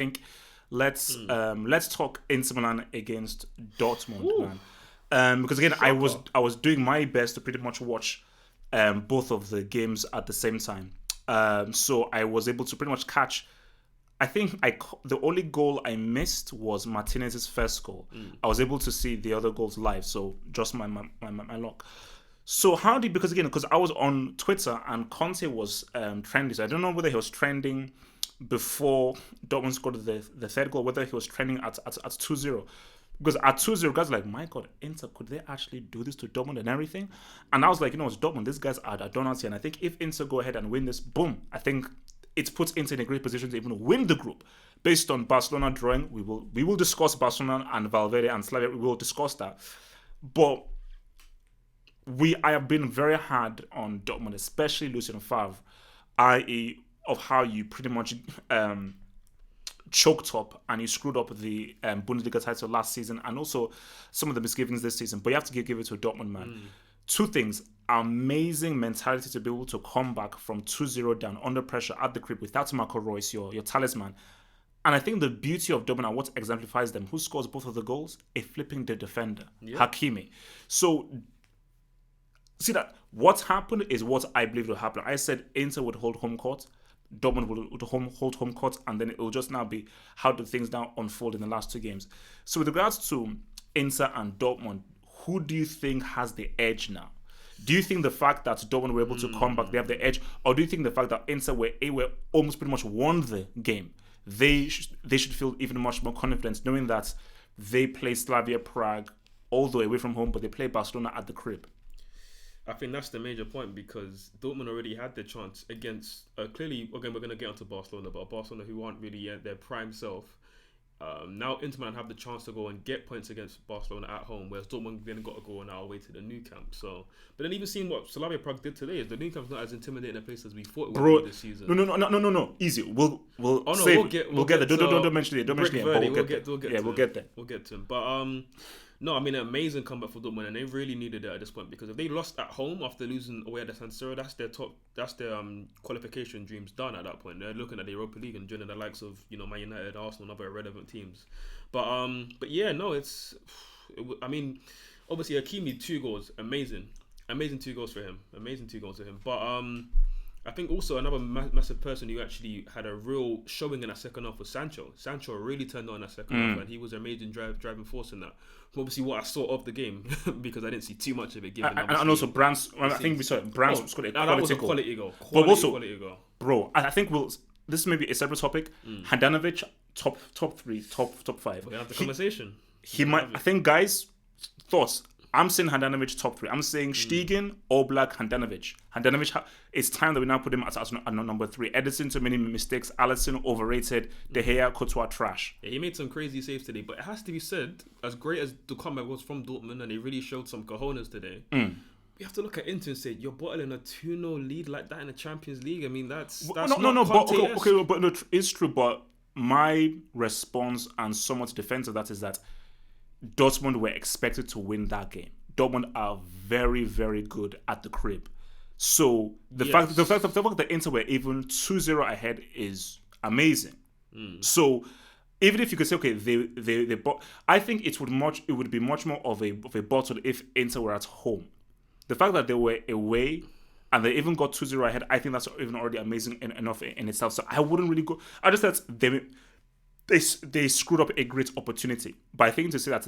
think let's talk Inter Milan against Dortmund, Woo, man. Because again, shocker. I was doing my best to pretty much watch both of the games at the same time. So I was able to pretty much catch. I think the only goal I missed was Martinez's first goal. I was able to see the other goals live, so just my luck. So how did because I was on Twitter and Conte was trending. So I don't know whether he was trending before Dortmund scored the third goal, whether he was trending at 2-0. Because at 2-0, guys were like, my God, Inter, could they actually do this to Dortmund and everything? And I was like, it's Dortmund. These guys are donuts here. And I think if Inter go ahead and win this, boom, I think it puts Inter in a great position to even win the group. Based on Barcelona drawing, we will discuss Barcelona and Valverde and Slavia. We will discuss that. But I have been very hard on Dortmund, especially Lucien Favre, i.e., of how you pretty much choked up and you screwed up the Bundesliga title last season and also some of the misgivings this season. But you have to give it to Dortmund, man. Two things. Amazing mentality to be able to come back from 2-0 down under pressure at the crib without Marco Reus, your talisman. And I think the beauty of Dortmund and what exemplifies them, who scores both of the goals? A flipping the defender, Yeah. Hakimi. So see that what happened is what I believe will happen. I said Inter would hold home court, Dortmund would hold home court, and then it will just now be how do things now unfold in the last two games. So with regards to Inter and Dortmund, who do you think has the edge now? Do you think the fact that Dortmund were able to come back, they have the edge, or do you think the fact that Inter were almost pretty much won the game, they should feel even much more confident knowing that they play Slavia Prague all the way away from home, but they play Barcelona at the crib? I think that's the major point because Dortmund already had the chance against. Clearly, again, we're going to get onto Barcelona, but Barcelona who aren't really at their prime self. Now Inter Milan have the chance to go and get points against Barcelona at home, whereas Dortmund then got to go on our way to the new camp. So, but then even seeing what Slavia Prague did today, is the new camp's not as intimidating a place as we thought it would Bro, be this season. no. Easy. We'll Oh no, save. we'll Get get there. to Don't mention it. Don't Brick mention it. But Verdi. we'll get there. Yeah, to we'll him. get there. We'll get to him. But no, I mean an amazing comeback for Dortmund, and they really needed it at this point because if they lost at home after losing away at the San Siro, that's their qualification dreams done at that point. They're looking at the Europa League and joining the likes of Man United, Arsenal, and other relevant teams. But yeah, no, I mean, obviously Hakimi 2 goals, amazing 2 goals for him, But I think also another massive person who actually had a real showing in that second half was Sancho. Sancho really turned on that second half, and he was an amazing driving force in that. From obviously what I saw of the game, because I didn't see too much of it. Given And also Brands. I think we saw it. Brands scored a quality goal. Quality goal. But also, Quality goal. bro, I think this may be a separate topic. Handanovic, top three, top five. We have the conversation. He might. I think, guys, thoughts. I'm saying Handanovic top three. I'm saying Stegen, Oblak, Handanovic. It's time that we now put him as number three. Edison, too many mistakes. Alisson, overrated. De Gea, Courtois, trash. Yeah, he made some crazy saves today, but it has to be said, as great as the comeback was from Dortmund, and they really showed some cojones today, we have to look at Inter and say, you're bottling a 2-0 lead like that in the Champions League. I mean, that's No, not but Conte-esque. okay, but no, it's true. But my response and somewhat defense of that is that Dortmund were expected to win that game. Dortmund are very, very good at the crib. So the fact that Inter were even 2-0 ahead is amazing. So even if you could say, okay, they I think it would be much more of a bottle if Inter were at home. The fact that they were away and they even got 2-0 ahead, I think that's even already amazing enough in itself. So I wouldn't really go. I just thought they screwed up a great opportunity. But I think to say that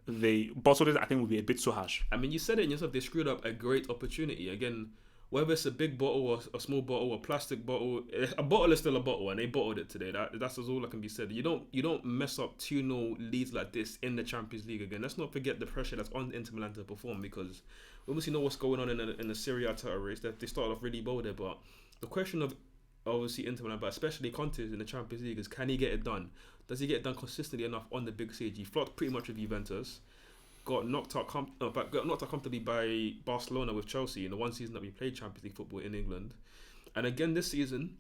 they bottled it, I think would be a bit too harsh. I mean, you said it in yourself, they screwed up a great opportunity. Again, whether it's a big bottle or a small bottle or a plastic bottle, a bottle is still a bottle, and they bottled it today. That's all that can be said. You don't mess up 2-0 leads like this in the Champions League again. Let's not forget the pressure that's on Inter Milan to perform, because we obviously know what's going on in the Serie A title race. They started off really bold there, but the question of obviously Inter Milan, but especially Conte in the Champions League, is can he get it done? Does he get it done consistently enough on the big stage? He flopped pretty much with Juventus, got knocked out comfortably by Barcelona with Chelsea in the one season that we played Champions League football in England. And again this season,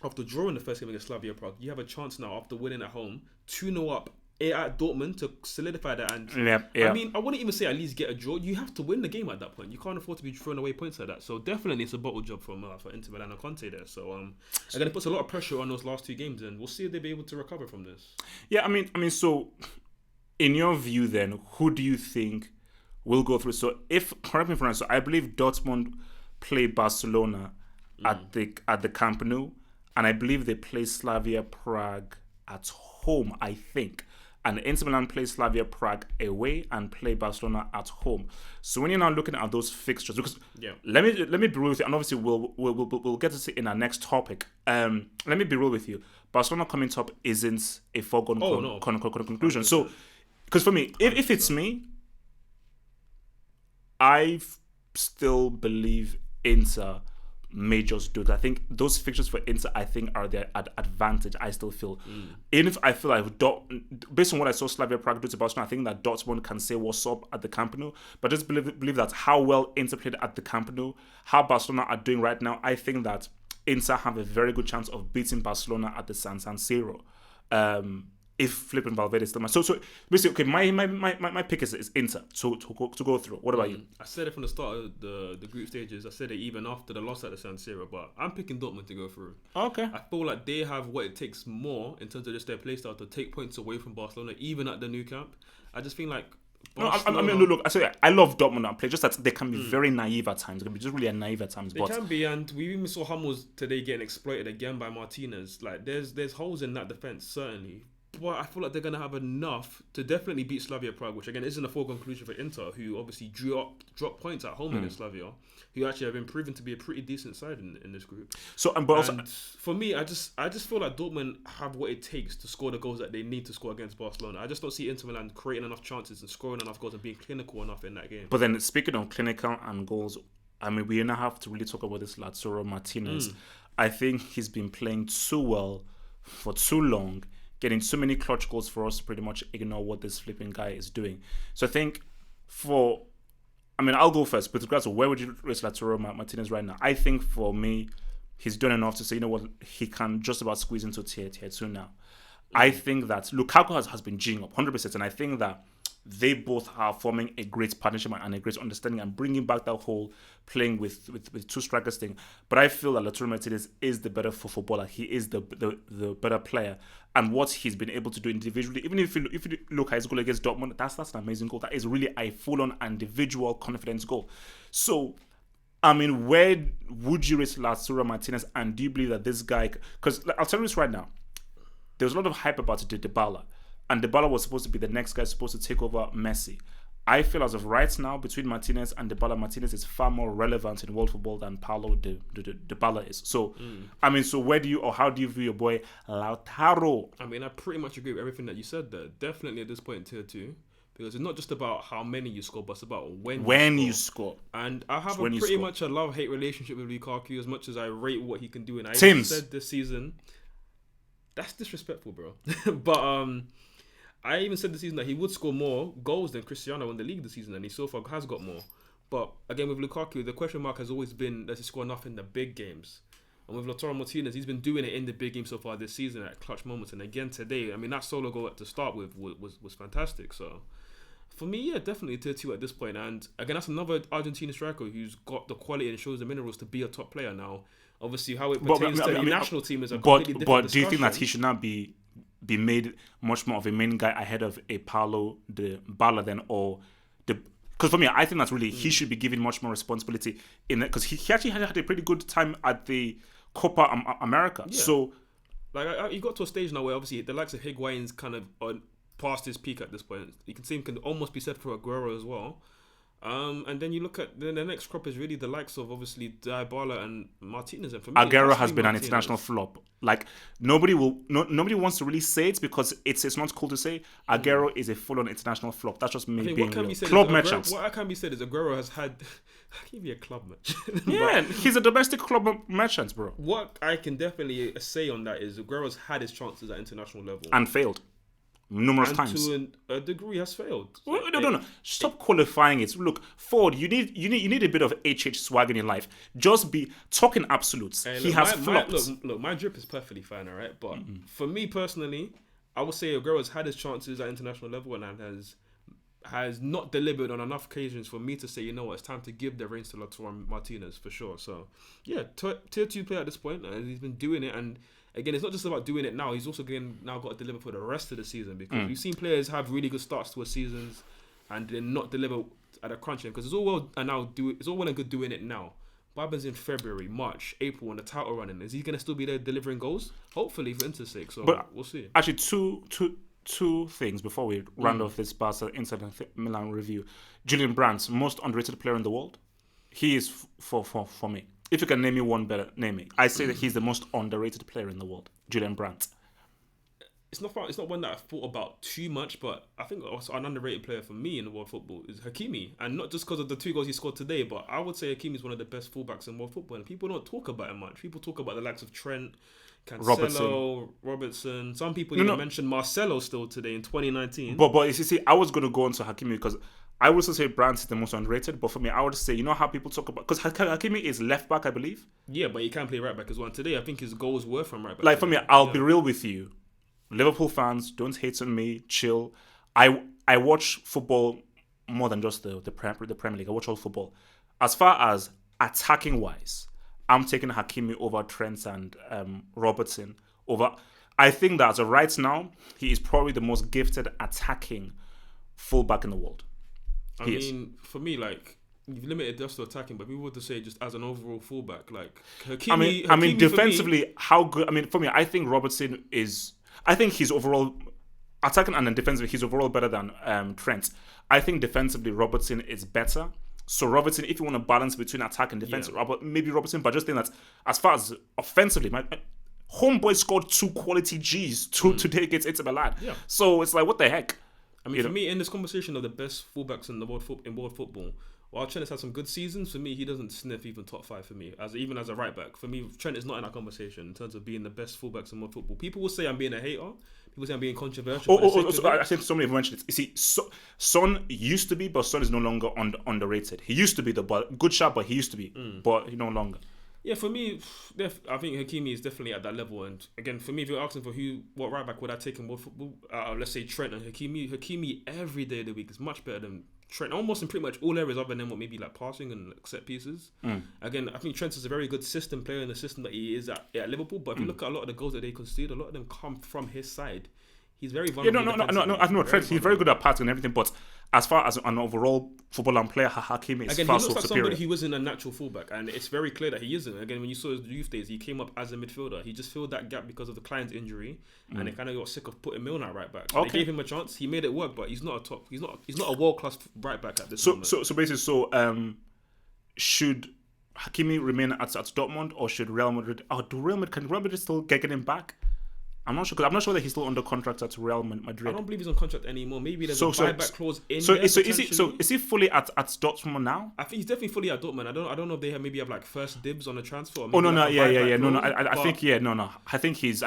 after drawing the first game against Slavia Prague, you have a chance now after winning at home, 2-0 up at Dortmund to solidify that. And Yeah. I mean, I wouldn't even say at least get a draw. You have to win the game at that point. You can't afford to be throwing away points like that. So definitely it's a bottle job for Inter Milan and Conte there. So again, it puts a lot of pressure on those last 2 games, and we'll see if they'll be able to recover from this. Yeah, I mean, so in your view, then, who do you think will go through? So, correct me if I'm wrong, so I believe Dortmund play Barcelona at the Camp Nou, and I believe they play Slavia Prague at home, I think. And Inter Milan play Slavia Prague away and play Barcelona at home. So when you're now looking at those fixtures, because let me be real with you, and obviously we'll get to it in our next topic. Let me be real with you. Barcelona coming top isn't a foregone conclusion. So, because for me, if it's me, I still believe Inter may just do that. I think those fixtures for Inter, I think, are their advantage. I still feel, even if I feel like based on what I saw Slavia Prague do to Barcelona, I think that Dortmund can say what's up at the Camp Nou. But just believe that how well Inter played at the Camp Nou, how Barcelona are doing right now, I think that Inter have a very good chance of beating Barcelona at the San Siro. If flipping Valverde is still so basically, okay, my pick is Inter to go through. What about you? I said it from the start of the group stages. I said it even after the loss at the San Siro, but I'm picking Dortmund to go through. Okay. I feel like they have what it takes more in terms of just their play style to take points away from Barcelona, even at the Nou Camp. I just feel like Barcelona, no, I mean, look, I love Dortmund at play. Just that they can be very naive at times. They can be just really naive at times. They can be, and we even saw Hummels today getting exploited again by Martinez. Like, there's holes in that defense, certainly. But I feel like they're going to have enough to definitely beat Slavia Prague, which again isn't a foregone conclusion for Inter, who obviously dropped points at home against Slavia, who actually have been proven to be a pretty decent side in this group. So, but also, for me, I just feel like Dortmund have what it takes to score the goals that they need to score against Barcelona. I just don't see Inter Milan creating enough chances and scoring enough goals and being clinical enough in that game. But then, speaking of clinical and goals, I mean, we now have to really talk about this Lautaro Martinez. I think he's been playing too well for too long, getting so many clutch goals for us to pretty much ignore what this flipping guy is doing. So I think I'll go first. With regards to where would you rate Lautaro Martinez right now? I think for me, he's done enough to say, you know what, he can just about squeeze into tier 2 now. I think that Lukaku has been G'ing up 100%, and I think that they both are forming a great partnership and a great understanding and bringing back that whole playing with 2 strikers thing. But I feel that Lautaro Martinez is the better footballer. He is the better player. And what he's been able to do individually, even if you look at his goal against Dortmund, that's an amazing goal. That is really a full-on individual confidence goal. So, I mean, where would you rate Lautaro Martinez? And do you believe that this guy... Because I'll tell you this right now. There was a lot of hype about Dybala. And Dybala was supposed to be the next guy supposed to take over Messi. I feel as of right now, between Martinez and Dybala, Martinez is far more relevant in world football than Paulo Dybala is. So, I mean, so where do you, or how do you view your boy Lautaro? I mean, I pretty much agree with everything that you said there. Definitely at this point in tier 2. Because it's not just about how many you score, but it's about when you score. And I have pretty much a love-hate relationship with Lukaku, as much as I rate what he can do. And I said this season, that's disrespectful, bro. But I even said this season that he would score more goals than Cristiano in the league this season, and he so far has got more. But again, with Lukaku, the question mark has always been, does he score enough in the big games? And with Lautaro Martinez, he's been doing it in the big game so far this season at clutch moments. And again today, I mean, that solo goal to start with was fantastic. So for me, yeah, definitely tier 2 at this point. And again, that's another Argentine striker who's got the quality and shows the minerals to be a top player now. Obviously, how it pertains to the national team is a completely different discussion. But do you think that he should not be made much more of a main guy ahead of a Paulo Dybala then, or because for me, I think that's really he should be given much more responsibility in that, because he actually had a pretty good time at the Copa America. Yeah. So, like, he got to a stage now where obviously the likes of Higuain's kind of past his peak at this point. You can see him can almost be said for Aguero as well. And then you look at the next crop is really the likes of obviously Dybala and Martinez. And for me, Aguero has been Martinez. An international flop. Like nobody wants to really say it because it's not cool to say. Aguero is a full-on international flop. That's just me being real. Club merchants. What can be said is Aguero has had. I can be a club merchant. Yeah, he's a domestic club merchant, bro. What I can definitely say on that is Aguero's had his chances at international level and failed. Numerous times. To a degree has failed. No. Stop qualifying it. Look, Ford, you need a bit of HH swag in your life. Just be talking absolutes. He has flopped. Look, my drip is perfectly fine, alright? But for me personally, I would say Aguero has had his chances at international level and has not delivered on enough occasions for me to say, you know what, it's time to give the reins to Lautaro Martinez for sure. So, yeah, tier 2 player at this point, and he's been doing it. And again, it's not just about doing it now. He's also now got to deliver for the rest of the season, because we've seen players have really good starts to a seasons and then not deliver at a crunch time, because it's all well and good doing it now. What happens in February, March, April when the title running? Is he going to still be there delivering goals? Hopefully for Inter's sake. So we'll see. Actually, two things before we round off this Barca Inter Milan review. Julian Brandt, most underrated player in the world. He is for me. If you can name me one better, name me. I say that he's the most underrated player in the world. Julian Brandt. It's not one that I've thought about too much, but I think also an underrated player for me in the world football is Hakimi, and not just because of the 2 goals he scored today, but I would say Hakimi is one of the best fullbacks in world football, and people don't talk about him much. People talk about the likes of Trent, Cancelo, Robertson. Some people even mentioned Marcelo still today in 2019. But you see, I was going to go on to Hakimi because I would also say Brandt is the most underrated, but for me, I would say, you know how people talk about, because Hakimi is left back, I believe. Yeah, but he can play right back as well. And today, I think his goals were from right back. Like for me, I'll be real with you. Liverpool fans, don't hate on me. Chill. I watch football more than just the Premier League. I watch all football. As far as attacking wise, I'm taking Hakimi over Trent and Robertson over. I think that as of right now, he is probably the most gifted attacking fullback in the world. I mean, for me, like, you've limited just to attacking, but we would to say just as an overall fullback, like Hakimi. I mean, defensively, how good? I mean, for me, I think Robertson is. I think he's overall attacking and then defensively, he's overall better than Trent. I think defensively, Robertson is better. So Robertson, if you want to balance between attack and defense, maybe Robertson. But I just think that as far as offensively, my homeboy scored 2 quality Gs to take it into Milan. Yeah. So it's like, what the heck? I mean, for me, in this conversation of the best fullbacks in the world football, while Trent has had some good seasons, for me, he doesn't sniff even top 5 for me, even as a right back. For me, Trent is not in that conversation in terms of being the best fullbacks in world football. People will say I'm being a hater. People say I'm being controversial. I think somebody mentioned it. You see, Son used to be, but Son is no longer underrated. He used to be good shot, but he used to be, but he no longer. Yeah, for me, I think Hakimi is definitely at that level. And again, for me, if you're asking for what right back would I take in world football, let's say Trent and Hakimi every day of the week is much better than Trent, almost in pretty much all areas other than what maybe like passing and like set pieces. Again, I think Trent is a very good system player in the system that he is at Liverpool. But if you look at a lot of the goals that they concede, a lot of them come from his side. He's very vulnerable. I know Trent. He's very good at passing and everything, but as far as an overall footballer and player, Hakimi is again, far he looks like superior. Somebody who isn't a natural fullback, and it's very clear that he isn't. Again, when you saw his youth days, he came up as a midfielder. He just filled that gap because of the client's injury, and they kind of got sick of putting Milner right back. So they gave him a chance. He made it work, but he's not a world class right back at this moment. So basically, should Hakimi remain at Dortmund, or should Real Madrid? Can Real Madrid still get him back? I'm not sure, because I'm not sure that he's still under contract at Real Madrid. I don't believe he's on contract anymore. Maybe there's a buyback clause in there. Is he fully at Dortmund now? I think he's definitely fully at Dortmund. I don't know if they have like first dibs on the transfer. Or I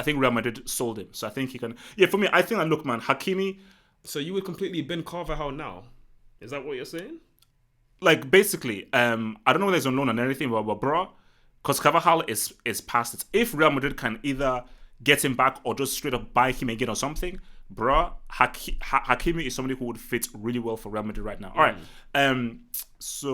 think Real Madrid sold him, so I think he can. Yeah, for me, I think look, man, Hakimi. So you would completely Ben Carvajal now? Is that what you're saying? Like basically, I don't know whether he's on loan and anything, but bro, because Carvajal is past it. If Real Madrid can either get him back or just straight up buy him again or something, bruh, Hakimi is somebody who would fit really well for Real Madrid right now. All right. So